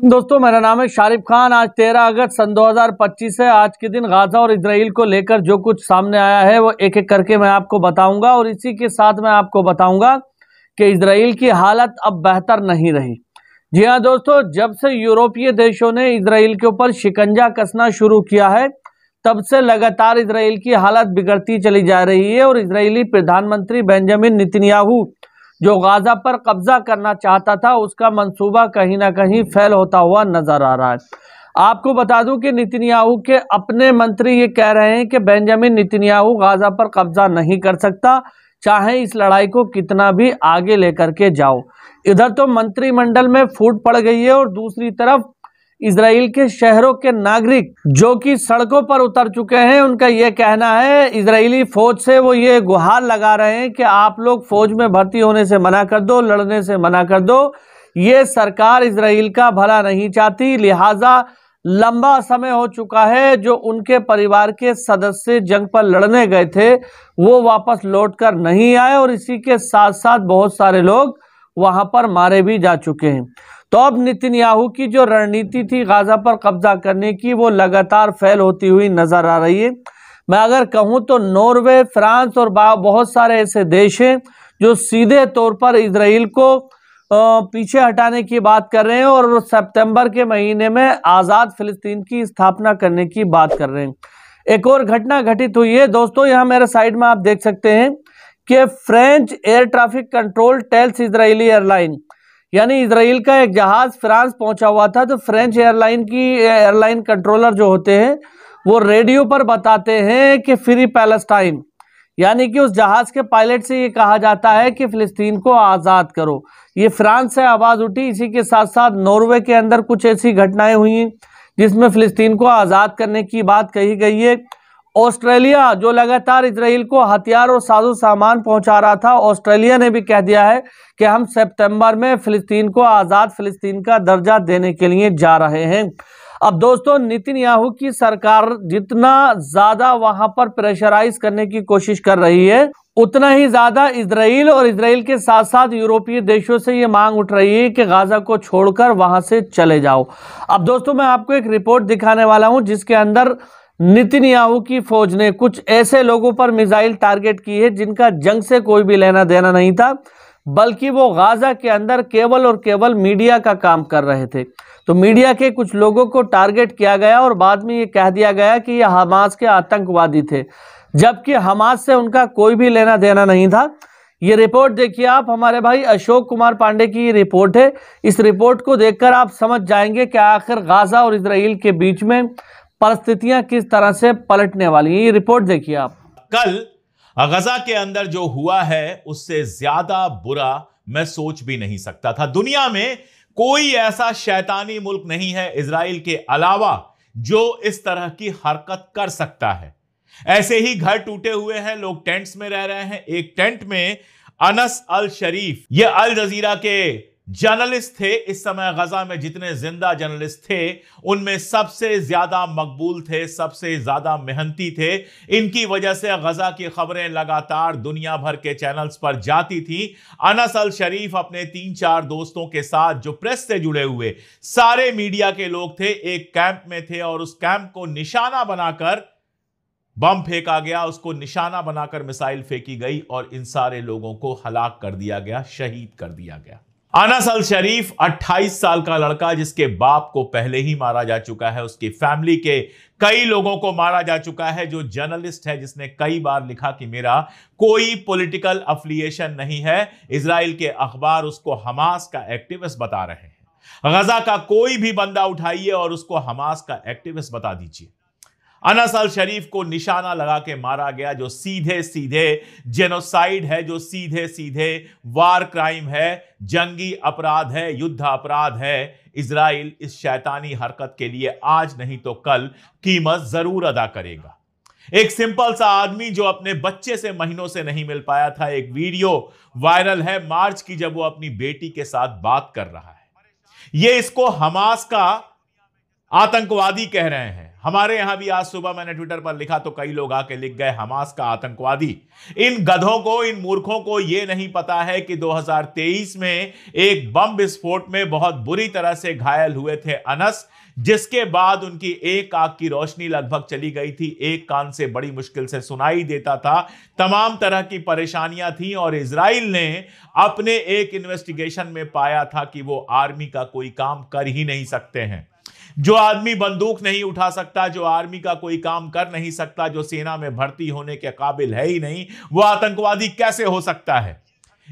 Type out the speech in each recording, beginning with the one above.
दोस्तों, मेरा नाम है शारिफ खान। आज 13 अगस्त सन 2025 है। आज के दिन गाजा और इजराइल को लेकर जो कुछ सामने आया है वो एक एक करके मैं आपको बताऊंगा और इसी के साथ मैं आपको बताऊंगा कि इजराइल की हालत अब बेहतर नहीं रही। जी हाँ दोस्तों, जब से यूरोपीय देशों ने इजराइल के ऊपर शिकंजा कसना शुरू किया है तब से लगातार इजराइल की हालत बिगड़ती चली जा रही है और इजरायली प्रधानमंत्री बेंजामिन नेतन्याहू जो गाजा पर कब्जा करना चाहता था उसका मंसूबा कहीं ना कहीं फेल होता हुआ नजर आ रहा है। आपको बता दूं कि नेतन्याहू के अपने मंत्री ये कह रहे हैं कि बेंजामिन नेतन्याहू गाजा पर कब्जा नहीं कर सकता, चाहे इस लड़ाई को कितना भी आगे लेकर के जाओ। इधर तो मंत्रिमंडल में फूट पड़ गई है और दूसरी तरफ इजराइल के शहरों के नागरिक जो कि सड़कों पर उतर चुके हैं, उनका यह कहना है इजरायली फौज से, वो ये गुहार लगा रहे हैं कि आप लोग फौज में भर्ती होने से मना कर दो, लड़ने से मना कर दो। ये सरकार इजराइल का भला नहीं चाहती, लिहाजा लंबा समय हो चुका है जो उनके परिवार के सदस्य जंग पर लड़ने गए थे वो वापस लौट कर नहीं आए और इसी के साथ साथ बहुत सारे लोग वहां पर मारे भी जा चुके हैं। तो अब नेतन्याहू की जो रणनीति थी गाजा पर कब्जा करने की वो लगातार फेल होती हुई नजर आ रही है। मैं अगर कहूं तो नॉर्वे, फ्रांस और बहुत सारे ऐसे देश हैं जो सीधे तौर पर इजराइल को पीछे हटाने की बात कर रहे हैं और सितंबर के महीने में आज़ाद फिलिस्तीन की स्थापना करने की बात कर रहे हैं। एक और घटना घटित हुई है दोस्तों, यहाँ मेरे साइड में आप देख सकते हैं कि French air traffic control tells Israeli airline, यानी इजराइल का एक जहाज फ्रांस पहुंचा हुआ था तो फ्रेंच एयरलाइन कंट्रोलर जो होते हैं वो रेडियो पर बताते हैं कि फ्री पैलेस्टाइन, यानी कि उस जहाज के पायलट से ये कहा जाता है कि फिलिस्तीन को आज़ाद करो। ये फ्रांस से आवाज़ उठी। इसी के साथ साथ नॉर्वे के अंदर कुछ ऐसी घटनाएं हुई हैं जिसमें फिलिस्तीन को आज़ाद करने की बात कही गई है। ऑस्ट्रेलिया जो लगातार इजराइल को हथियार और साजो सामान पहुंचा रहा था, ऑस्ट्रेलिया ने भी कह दिया है कि हम सितंबर में फिलिस्तीन को आज़ाद फिलिस्तीन का दर्जा देने के लिए जा रहे हैं। अब दोस्तों, नेतन्याहू की सरकार जितना ज्यादा वहां पर प्रेशराइज करने की कोशिश कर रही है उतना ही ज्यादा इजराइल और इजराइल के साथ साथ यूरोपीय देशों से ये मांग उठ रही है कि गाजा को छोड़कर वहां से चले जाओ। अब दोस्तों, मैं आपको एक रिपोर्ट दिखाने वाला हूं जिसके अंदर नेतन्याहू की फौज ने कुछ ऐसे लोगों पर मिसाइल टारगेट की है जिनका जंग से कोई भी लेना देना नहीं था, बल्कि वो गाजा के अंदर केवल और केवल मीडिया का काम कर रहे थे। तो मीडिया के कुछ लोगों को टारगेट किया गया और बाद में ये कह दिया गया कि ये हमास के आतंकवादी थे, जबकि हमास से उनका कोई भी लेना देना नहीं था। ये रिपोर्ट देखिए आप, हमारे भाई अशोक कुमार पांडे की ये रिपोर्ट है। इस रिपोर्ट को देखकर आप समझ जाएंगे कि आखिर गाजा और इजराइल के बीच में परिस्थितियां किस तरह से पलटने वाली हैं। ये रिपोर्ट देखिए आप। कल गजा के अंदर जो हुआ है उससे ज्यादा बुरा मैं सोच भी नहीं सकता था। दुनिया में कोई ऐसा शैतानी मुल्क नहीं है इजराइल के अलावा जो इस तरह की हरकत कर सकता है। ऐसे ही घर टूटे हुए हैं, लोग टेंट्स में रह रहे हैं। एक टेंट में अनस अल शरीफ, ये अल जजीरा के जर्नलिस्ट थे। इस समय गजा में जितने जिंदा जर्नलिस्ट थे उनमें सबसे ज्यादा मकबूल थे, सबसे ज्यादा मेहनती थे। इनकी वजह से गजा की खबरें लगातार दुनिया भर के चैनल्स पर जाती थी। अनस अल शरीफ अपने 3-4 दोस्तों के साथ जो प्रेस से जुड़े हुए सारे मीडिया के लोग थे, एक कैंप में थे और उस कैंप को निशाना बनाकर बम फेंका गया, उसको निशाना बनाकर मिसाइल फेंकी गई और इन सारे लोगों को हलाक कर दिया गया, शहीद कर दिया गया। अनस अल शरीफ 28 साल का लड़का जिसके बाप को पहले ही मारा जा चुका है, उसकी फैमिली के कई लोगों को मारा जा चुका है, जो जर्नलिस्ट है जिसने कई बार लिखा कि मेरा कोई पॉलिटिकल अफिलिएशन नहीं है। इजराइल के अखबार उसको हमास का एक्टिविस्ट बता रहे हैं। गजा का कोई भी बंदा उठाइए और उसको हमास का एक्टिविस्ट बता दीजिए। अनस अल शरीफ को निशाना लगा के मारा गया, जो सीधे सीधे जेनोसाइड है, जो सीधे सीधे वार क्राइम है, जंगी अपराध है, युद्ध अपराध है। इजराइल इस शैतानी हरकत के लिए आज नहीं तो कल कीमत जरूर अदा करेगा। एक सिंपल सा आदमी जो अपने बच्चे से महीनों से नहीं मिल पाया था, एक वीडियो वायरल है मार्च की जब वो अपनी बेटी के साथ बात कर रहा है। ये इसको हमास का आतंकवादी कह रहे हैं। हमारे यहां भी आज सुबह मैंने ट्विटर पर लिखा तो कई लोग आके लिख गए हमास का आतंकवादी। इन गधों को, इन मूर्खों को यह नहीं पता है कि 2023 में एक बम विस्फोट में बहुत बुरी तरह से घायल हुए थे अनस, जिसके बाद उनकी एक आंख की रोशनी लगभग चली गई थी, एक कान से बड़ी मुश्किल से सुनाई देता था, तमाम तरह की परेशानियां थी। और इजराइल ने अपने एक इन्वेस्टिगेशन में पाया था कि वो आर्मी का कोई काम कर ही नहीं सकते हैं। जो आदमी बंदूक नहीं उठा सकता, जो आर्मी का कोई काम कर नहीं सकता, जो सेना में भर्ती होने के काबिल है ही नहीं, वो आतंकवादी कैसे हो सकता है।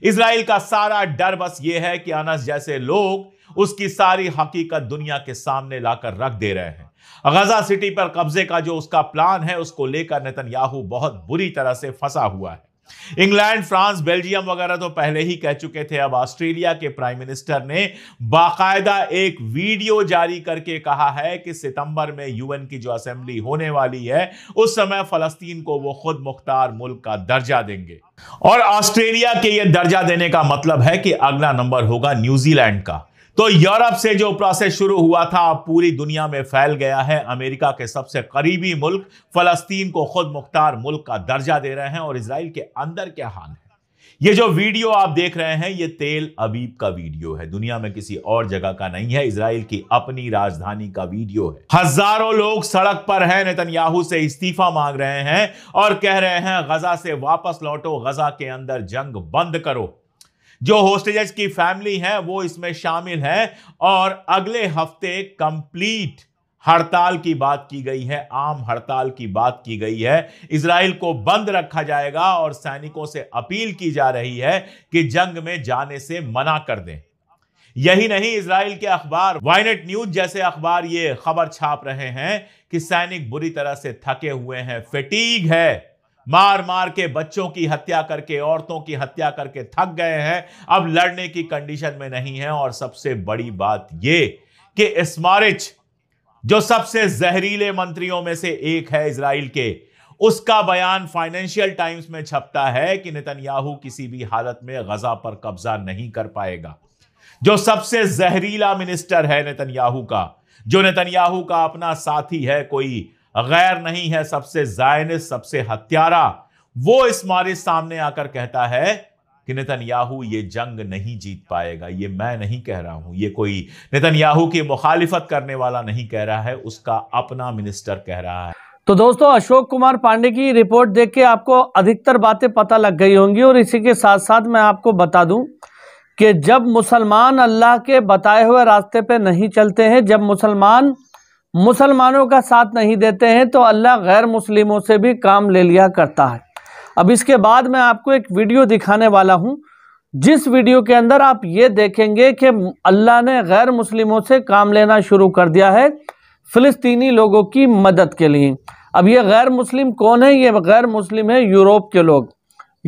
इजराइल का सारा डर बस ये है कि अनस जैसे लोग उसकी सारी हकीकत दुनिया के सामने लाकर रख दे रहे हैं। गजा सिटी पर कब्जे का जो उसका प्लान है, उसको लेकर नेतन्याहू बहुत बुरी तरह से फंसा हुआ है। इंग्लैंड, फ्रांस, बेल्जियम वगैरह तो पहले ही कह चुके थे। अब ऑस्ट्रेलिया के प्राइम मिनिस्टर ने बाकायदा एक वीडियो जारी करके कहा है कि सितंबर में यूएन की जो असेंबली होने वाली है, उस समय फलस्तीन को वो खुद मुख्तार मुल्क का दर्जा देंगे। और ऑस्ट्रेलिया के ये दर्जा देने का मतलब है कि अगला नंबर होगा न्यूजीलैंड का। तो यूरोप से जो प्रोसेस शुरू हुआ था अब पूरी दुनिया में फैल गया है। अमेरिका के सबसे करीबी मुल्क फलस्तीन को खुद मुख्तार मुल्क का दर्जा दे रहे हैं। और इजराइल के अंदर क्या हाल है, ये जो वीडियो आप देख रहे हैं, ये तेल अवीव का वीडियो है, दुनिया में किसी और जगह का नहीं है, इजराइल की अपनी राजधानी का वीडियो है। हजारों लोग सड़क पर हैं, नेतन्याहू से इस्तीफा मांग रहे हैं और कह रहे हैं गजा से वापस लौटो, गजा के अंदर जंग बंद करो। जो होस्टेजेस की फैमिली है वो इसमें शामिल है और अगले हफ्ते कंप्लीट हड़ताल की बात की गई है, आम हड़ताल की बात की गई है। इजराइल को बंद रखा जाएगा और सैनिकों से अपील की जा रही है कि जंग में जाने से मना कर दें। यही नहीं, इजराइल के अखबार वाइनेट न्यूज जैसे अखबार ये खबर छाप रहे हैं कि सैनिक बुरी तरह से थके हुए हैं, फैटीग है, मार मार के बच्चों की हत्या करके, औरतों की हत्या करके थक गए हैं, अब लड़ने की कंडीशन में नहीं है। और सबसे बड़ी बात यह कि इस्मारिच जो सबसे जहरीले मंत्रियों में से एक है इजराइल के, उसका बयान फाइनेंशियल टाइम्स में छपता है कि नेतन्याहू किसी भी हालत में गजा पर कब्जा नहीं कर पाएगा। जो सबसे जहरीला मिनिस्टर है नेतन्याहू का, जो नेतन्याहू का अपना साथी है, कोई गैर नहीं है, सबसे ज़ायनिस्ट, सबसे हत्यारा, वो इस्मारिच सामने आकर कहता है कि नेतन्याहू ये जंग नहीं जीत पाएगा। ये मैं नहीं कह रहा हूं, ये कोई नेतन्याहू की मुखालिफत करने वाला नहीं कह रहा है, उसका अपना मिनिस्टर कह रहा है। तो दोस्तों, अशोक कुमार पांडे की रिपोर्ट देख के आपको अधिकतर बातें पता लग गई होंगी। और इसी के साथ साथ मैं आपको बता दूं कि जब मुसलमान अल्लाह के बताए हुए रास्ते पे नहीं चलते हैं, जब मुसलमान मुसलमानों का साथ नहीं देते हैं, तो अल्लाह गैर मुस्लिमों से भी काम ले लिया करता है। अब इसके बाद मैं आपको एक वीडियो दिखाने वाला हूं, जिस वीडियो के अंदर आप ये देखेंगे कि अल्लाह ने गैर मुस्लिमों से काम लेना शुरू कर दिया है फिलिस्तीनी लोगों की मदद के लिए। अब ये गैर मुस्लिम कौन है? ये गैर मुस्लिम है यूरोप के लोग।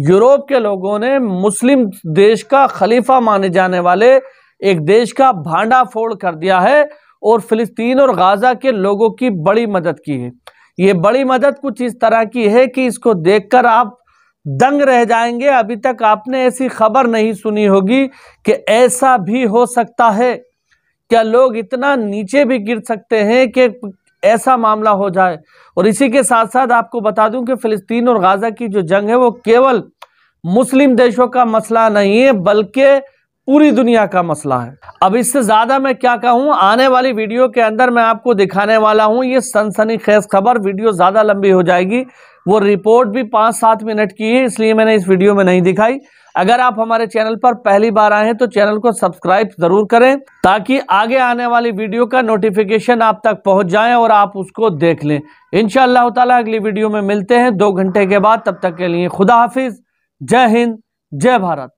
यूरोप के लोगों ने मुस्लिम देश का खलीफा माने जाने वाले एक देश का भांडा फोड़ कर दिया है और फिलिस्तीन और गाजा के लोगों की बड़ी मदद की है। ये बड़ी मदद कुछ इस तरह की है कि इसको देखकर आप दंग रह जाएंगे। अभी तक आपने ऐसी खबर नहीं सुनी होगी कि ऐसा भी हो सकता है। क्या लोग इतना नीचे भी गिर सकते हैं कि ऐसा मामला हो जाए। और इसी के साथ साथ आपको बता दूं कि फिलिस्तीन और गाजा की जो जंग है वो केवल मुस्लिम देशों का मसला नहीं है, बल्कि पूरी दुनिया का मसला है। अब इससे ज्यादा मैं क्या कहूं, आने वाली वीडियो के अंदर मैं आपको दिखाने वाला हूं ये सनसनीखेज खबर। वीडियो ज्यादा लंबी हो जाएगी, वो रिपोर्ट भी 5-7 मिनट की है, इसलिए मैंने इस वीडियो में नहीं दिखाई। अगर आप हमारे चैनल पर पहली बार आए हैं तो चैनल को सब्सक्राइब जरूर करें, ताकि आगे आने वाली वीडियो का नोटिफिकेशन आप तक पहुंच जाए और आप उसको देख लें। इंशाअल्लाह ताला अगली वीडियो में मिलते हैं 2 घंटे के बाद। तब तक के लिए खुदा हाफिज, जय हिंद, जय भारत।